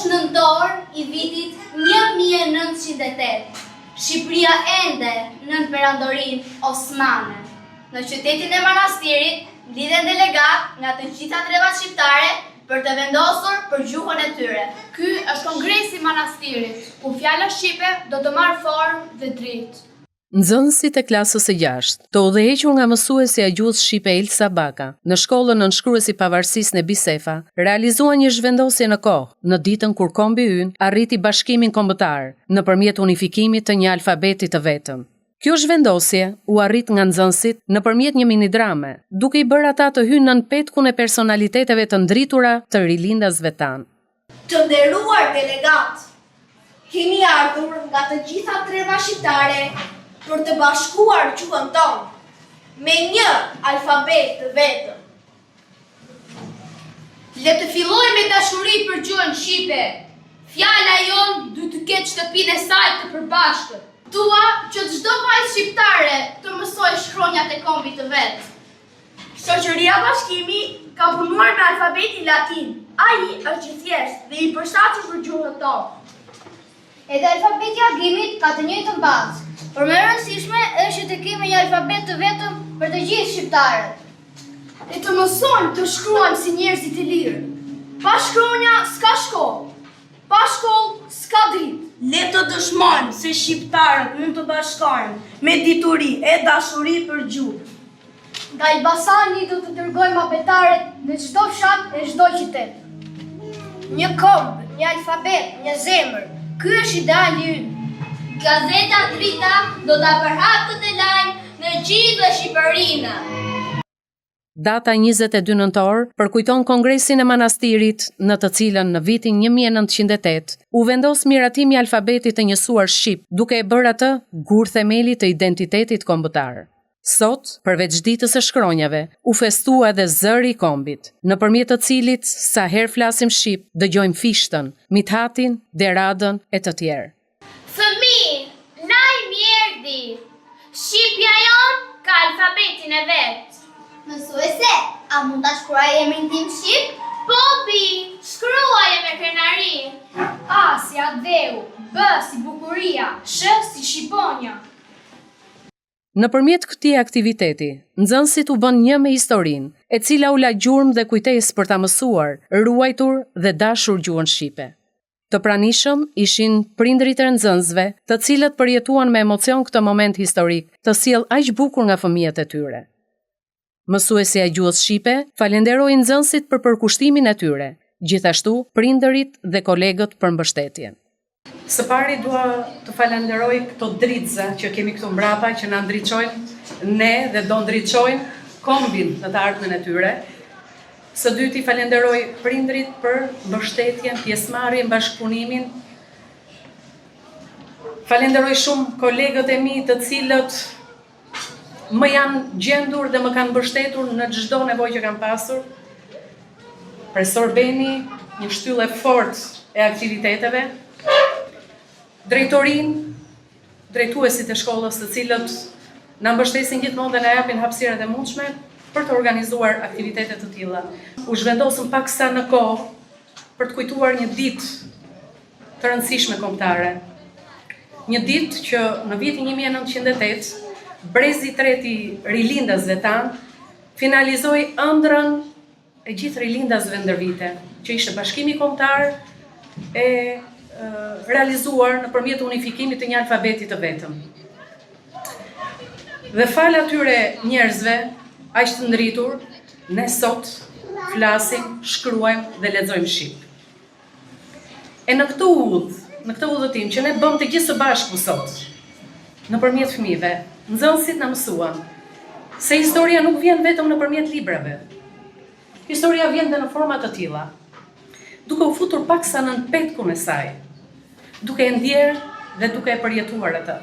Është nëntor i vitit 1908. Shqipëria ende nën perandorin Osmane. Në qytetin e Manastirit lidhen delegat nga të gjitha trevat shqiptare për të vendosur për gjuhën e tyre. Ky është kongresi i Manastirit, ku fjala shqipe do të marrë formë dhe dritë. Nxënësit e klasës së 6, të udhëhequr nga mësuesja e gjuhës shqipe Elsa Baka, në shkollën nënshkruesi pavarësisë në Bisefa, realizuan një zhvendosje në kohë në ditën kur kombi ynë arriti bashkimin kombëtar nëpërmjet unifikimit të një alfabeti të vetëm. Kjo zhvendosje u arrit nga nxënësit nëpërmjet një minidrame, duke i bërë ata të hynë nën petkun e personaliteteve të ndritura të rilindasve tanë. Të nderuar delegat, kemi ardhur nga të gjitha treva shqiptare për të bashkuar gjuhën tonë me një alfabet të vetëm. Le të fillojmë me dashuri për gjuhën shqipe. Fjala jon duhet të ketë shtëpinë e saj të përbashkët. Dua që çdo vajzë shqiptare të mësojë shkronjat e kombit të vet. Shoqëria Bashkimi ka punuar me alfabetin latin. Ai është i thjeshtë dhe i përshtatshëm për gjuhën tonë. Edhe alfabeti Agimit ka të njëjtën bazë, por më e rëndësishme është të kemi një alfabet të vetëm për të gjithë shqiptarët. E të mësojmë të shkruajmë si njerëzit e lirë. Pa shkronja s'ka shkollë, pa shkollë s'ka dritë. Le të dëshmojmë se shqiptarët mund të bashkohen me dituri e dashuri për gjuhë. Nga Elbasani do të dërgojmë abetaret në çdo fshat e çdo qytet. Një komb, një alfabet, një zemër. Ky është ideali ynë. Gazeta Drita do ta përhapë këtë lajm në gjithë Shqipërinë. Data 22 nëntor përkujton Kongresin e Manastirit, në të cilën në vitin 1908 u vendos miratimi i alfabetit të njësuar shqip, duke e bërë atë gur themeli të identitetit kombëtar. Sot, përveç ditës së shkronjave, u festua edhe zëri i kombit, nëpërmjet të cilit sa herë flasim shqip, dëgjojmë fishtën, mithatin, deradën e të tjerë. Fëmijë, lajmi erdhi. Shqipja jon ka alfabetin e vet. Mësuese, a mund ta shkruaj emrin tim shqip? Po bi, shkruaje me krenari. A si Adeu, B si bukuria, Sh si shqiponja. Nëpërmjet këtij aktiviteti, nxënësit u bën një me historinë, e cila u la gjurmë dhe kujtesë për ta mësuar, ruajtur dhe dashur gjuhën shqipe. Të pranishëm ishin prindrit e nxënësve, të cilët përjetuan me emocion këtë moment historik, të sjell aq bukur nga fëmijët e tyre. Mësuesja e gjuhës shqipe falenderoi nxënësit për përkushtimin e tyre, gjithashtu prindërit dhe kolegët për mbështetjen. Së pari dua të falenderoj këto dritëza që kemi këtu mbrapa, që na ndriçojnë ne dhe do ndriçojnë kombin në të ardhmen e tyre. Së dyti falenderoj prindrit për mbështetjen, pjesëmarrjen, bashkëpunimin. Falenderoj shumë kolegët e mi të cilët më janë gjendur dhe më kanë mbështetur në çdo nevojë që kam pasur. Profesor Beni, një shtyllë e fortë e aktiviteteve. Drejtorin, drejtuesit e shkollës, të cilët na mbështesin gjithmonë dhe na japin hapësirat e mundshme për të organizuar aktivitete të tilla. U zhvendosëm paksa në kohë për të kujtuar një ditë të rëndësishme kombëtare. Një ditë që në vitin 1908, brezi i treti rilindasve tanë finalizoi ëndrrën e gjithë rilindasve ndër vite, që ishte bashkimi kombëtar e realizuar nëpërmjet unifikimit të një alfabeti të vetëm. Dhe fal atyre njerëzve aq të ndritur, ne sot flasim, shkruajmë dhe lexojmë shqip. E në këtë udhëtim që ne bëm të gjithë së bashku sot, nëpërmjet fëmijëve, nxënësit na mësuan se historia nuk vjen vetëm nëpërmjet librave. Historia vjen dhe në forma të tilla, duke u futur paksa nën petkun e saj, duke e ndjerë dhe duke e përjetuar atë.